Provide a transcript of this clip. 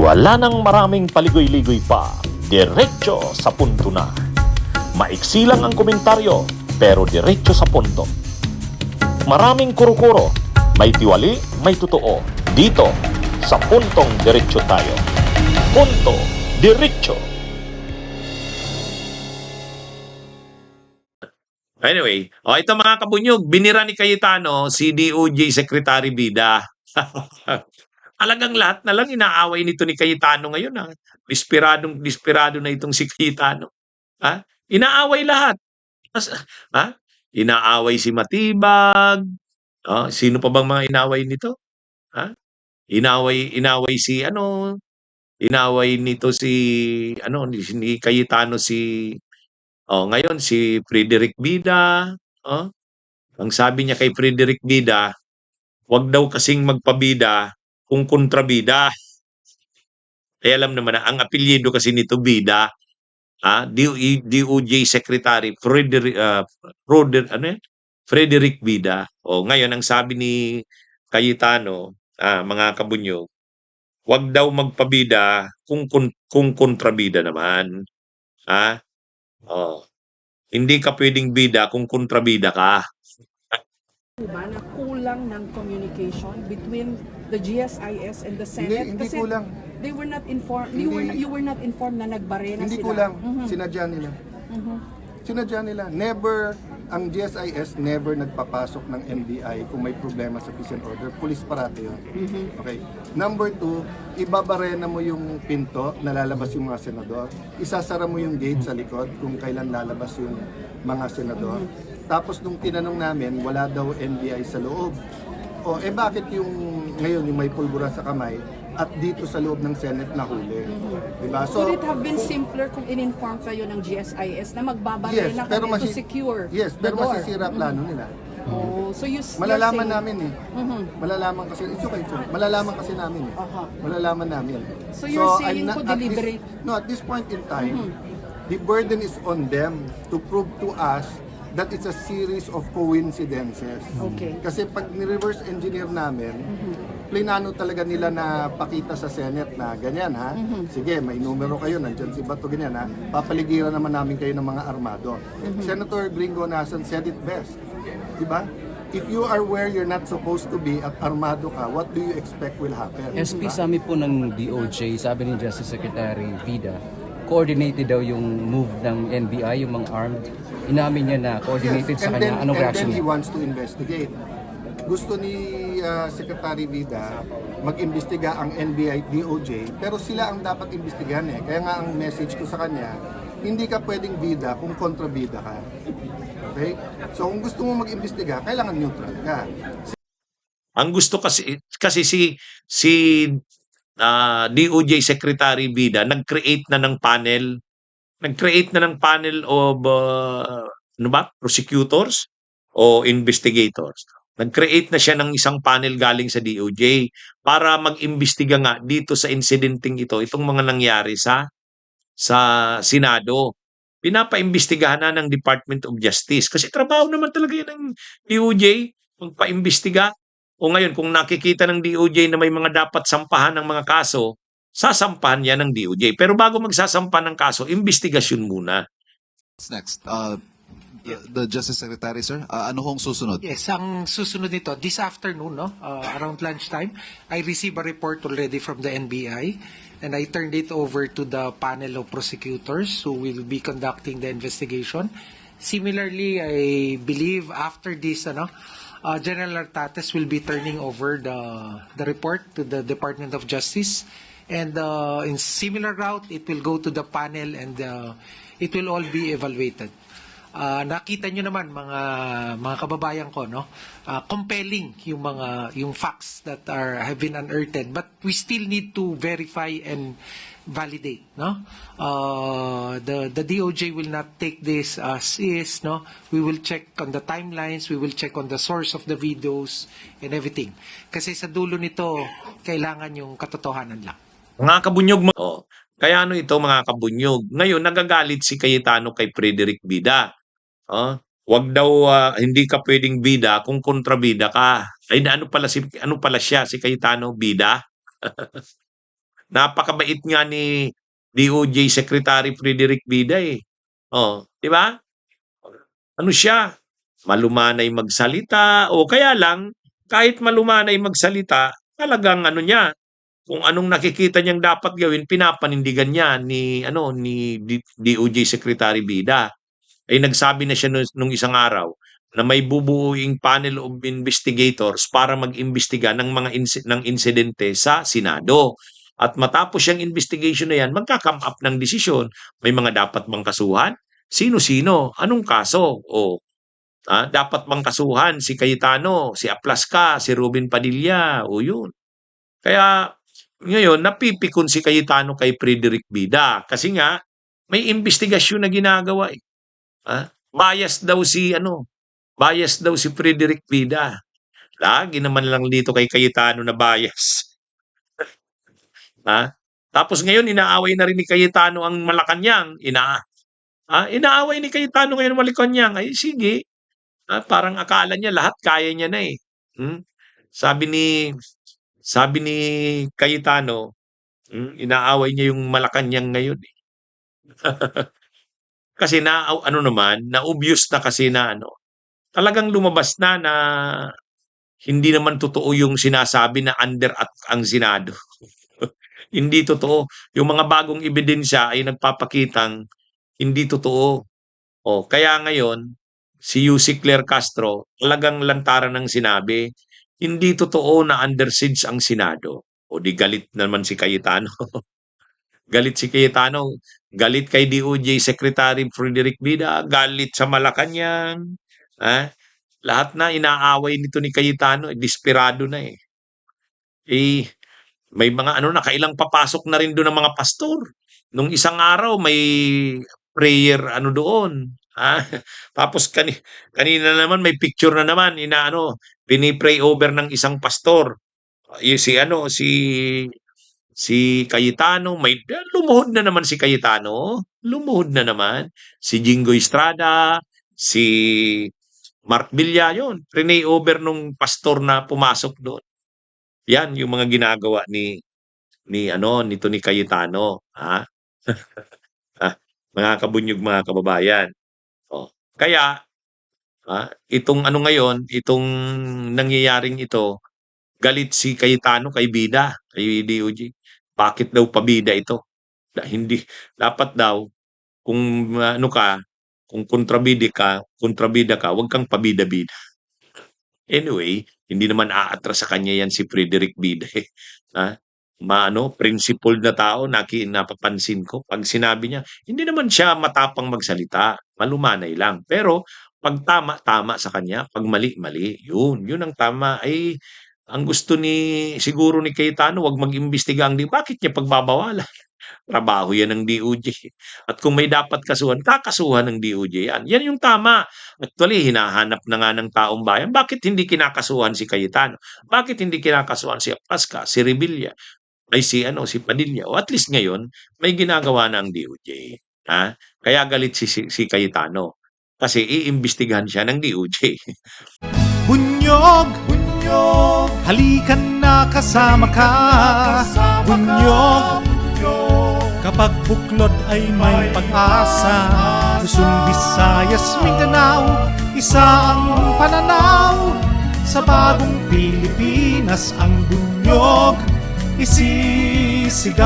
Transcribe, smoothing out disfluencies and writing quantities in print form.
Wala nang maraming paligoy-ligoy pa, diretso sa punto na. Maiksi lang ang komentaryo, pero diretso sa punto. Maraming kuro-kuro, may tiwali, may totoo. Dito, sa puntong diretso tayo. Punto, diretso. Anyway, ito mga kabunyog, binira ni Cayetano si DOJ Secretary Bida. Talagang lahat na lang inaaway nito ni Cayetano ngayon. Ha? Desperado na itong si Cayetano. Ha? Inaaway lahat. Ha? Inaaway si Matibag. Sino pa bang mga inaaway nito? Ha? Inaway si inaway nito ni Cayetano ngayon si Frederick Bida. Ang sabi niya kay Frederick Bida, wag daw kasing magpabida kung kontrabida. Alam naman na ang apelyido kasi nito Bida, DOJ Secretary Frederick Bida. Ngayon ang sabi ni Cayetano, mga kabunyog, wag daw magpabida kung kontrabida naman. Hindi ka pwedeng bida kung kontrabida ka. Ba na kulang ng communication between the GSIS and the Senate? Hindi Kasi kulang. they were not informed, Hindi. you were not informed na nagbare na Hindi sila. kulang. Mhm. Sinadya nila. Mhm. Sinadya nila. Never, ang GSIS never nagpapasok ng NBI kung may problema sa peace and order. Police parati yun. Okay. Number 2, ibabarena mo yung pinto na lalabas yung mga senador. Isasara mo yung gate sa likod kung kailan lalabas yung mga senador. Tapos nung tinanong namin, wala daw NBI sa loob. Bakit yung ngayon yung may pulbura sa kamay at dito sa loob ng Senate nahuli? Diba? Could it have been simpler kung in-inform kayo ng GSIS na magbabare Yes, na pero kami to secure Yes, the pero door? masisira plano nila. So you're Malalaman saying- namin eh. Malalaman kasi, it's okay. Malalaman kasi namin eh. Aha. Malalaman namin. So you're saying I'm po at this- deliberate? No, at this point in time, the burden is on them to prove to us that it's a series of coincidences. Okay. Kasi pag ni-reverse engineer namin, plinano talaga nila na pakita sa Senate na ganyan ha. Sige, may numero kayo, nandyan si Bato, ganyan ha. Papaligiran naman namin kayo ng mga armado. Senator Gringo Nason said it best. Diba? If you are where you're not supposed to be at armado ka, what do you expect will happen? SP Sami po ng DOJ, sabi ni Justice Secretary Vida, coordinated daw yung move ng NBI, yung mga armed. Inamin niya na coordinated sa kanya. Anong reaction and then he niya? wants to investigate. Gusto ni Secretary Vida mag-imbestiga ang NBI, DOJ, pero sila ang dapat imbestigahan eh. Kaya nga ang message ko sa kanya, hindi ka pwedeng bida kung kontrabida ka. Okay? So kung gusto mo mag-imbestiga, kailangan neutral ka. Ang gusto kasi si DOJ Secretary Bida nag-create na ng panel. Nag-create na ng panel of prosecutors o investigators. Nag-create na siya ng isang panel galing sa DOJ para mag-imbestiga nga dito sa incidenting itong mga nangyari sa Senado. Pinapaimbestigahan na ng Department of Justice kasi trabaho naman talaga yan ng DOJ magpaimbestiga. O ngayon kung nakikita ng DOJ na may mga dapat sampahan ng mga kaso, sasampahan yan ng DOJ. Pero bago magsasampahan ng kaso, investigasyon muna. What's next? The Justice Secretary, sir, ano hong susunod? Yes, ang susunod nito, this afternoon, around lunchtime, I received a report already from the NBI and I turned it over to the panel of prosecutors who will be conducting the investigation. Similarly, I believe after this, General Artates will be turning over the report to the Department of Justice. And in similar route, it will go to the panel and it will all be evaluated. Nakita nyo naman mga kababayan ko, compelling yung facts that have been unearthed, but we still need to verify and validate, the DOJ will not take this as is, we will check on the timelines, we will check on the source of the videos and everything, kasi sa dulo nito kailangan yung katotohanan lang. Mga kabunyog mo. Kaya ito mga kabunyog. Ngayon nagagalit si Cayetano kay Frederick Bida. Wag daw hindi ka pwedeng bida kung kontrabida ka. Ay ano pala siya si Cayetano Bida? Napakabait nga ni DOJ Secretary Frederick Bida eh. Oh, di ba? Ano siya? Malumanay magsalita o kaya lang kahit malumanay magsalita, talagang ano niya, kung anong nakikita niyang dapat gawin, pinapanindigan niya ni DOJ Secretary Bida. Ay nagsabi na siya nung isang araw na may bubuuing panel of investigators para mag-imbestiga ng mga ng insidente sa Senado. At matapos yung investigation na yan, magka-come up ng desisyon. May mga dapat bang kasuhan? Sino-sino? Anong kaso? O dapat bang kasuhan si Cayetano, si Aplasca, si Ruben Padilla? O yun. Kaya ngayon, napipikon si Cayetano kay Frederick Bida. Kasi nga, may investigasyon na ginagawa eh. Bias daw si Frederick Bida. Lagi naman lang dito kay Cayetano na bias. Tapos ngayon inaaway na rin ni Cayetano ang Malacanang. Inaaway ni Cayetano ngayon ang Malacanang. Ay sige. Parang akala niya lahat kaya niya na eh. Sabi ni Cayetano, inaaway niya yung Malacanang ngayon eh. Kasi na-obvious na kasi na talagang lumabas na hindi naman totoo yung sinasabi na under at ang Senado. Hindi totoo. Yung mga bagong ebidensya ay nagpapakitang hindi totoo. Kaya ngayon, si Yussi Claire Castro talagang lantaran ng sinabi, hindi totoo na under siege ang Senado. Di galit naman si Cayetano. Galit si Cayetano, galit kay DOJ Secretary Frederick Bida, galit sa Malacanang. Lahat na inaaway nito ni Cayetano, desperado na eh. May mga nakailang papasok na rin doon ng mga pastor. Nung isang araw may prayer doon. Tapos kanina naman may picture na naman pinipray over ng isang pastor. Si Cayetano, lumuhod na naman si Cayetano. Lumuhod na naman. Si Jingo Estrada, si Mark Villa, yun. Prinay over nung pastor na pumasok doon. Yan yung mga ginagawa nito ni Cayetano. Mga kabunyog, mga kababayan. Kaya, itong ngayon, itong nangyayaring ito, galit si Cayetano kay Bida, kay DOJ. Bakit daw pabida ito? Hindi dapat daw kung kung kontrabida ka, huwag kang pabida-bida. Anyway, hindi naman aatras sa kanya yan si Frederick Bida. Principled na tao, napapansin ko. Pag sinabi niya, hindi naman siya matapang magsalita, malumanay lang. Pero pag tama, tama sa kanya. Pag mali, mali. Yun ang tama. Ang gusto siguro ni Cayetano, wag mag-imbestiga bakit niya pagbabawalan? Trabaho yan ng DOJ. At kung may dapat kasuhan, kakasuhan ng DOJ yan. Yan yung tama. Actually, hinahanap na nga ng taong bayan. Bakit hindi kinakasuhan si Cayetano? Bakit hindi kinakasuhan si Aplasca, si Revilla, si Padilla? O at least ngayon, may ginagawa na ang DOJ. Kaya galit si Cayetano. Kasi iimbestigahan siya ng DOJ. Bunyog, halikan na kasama ka. Bunyog, kapag buklod ay may pag-asa. Luzon, Visayas, Mindanao, isa ang pananaw. Sa bagong Pilipinas ang bunyog isisigaw.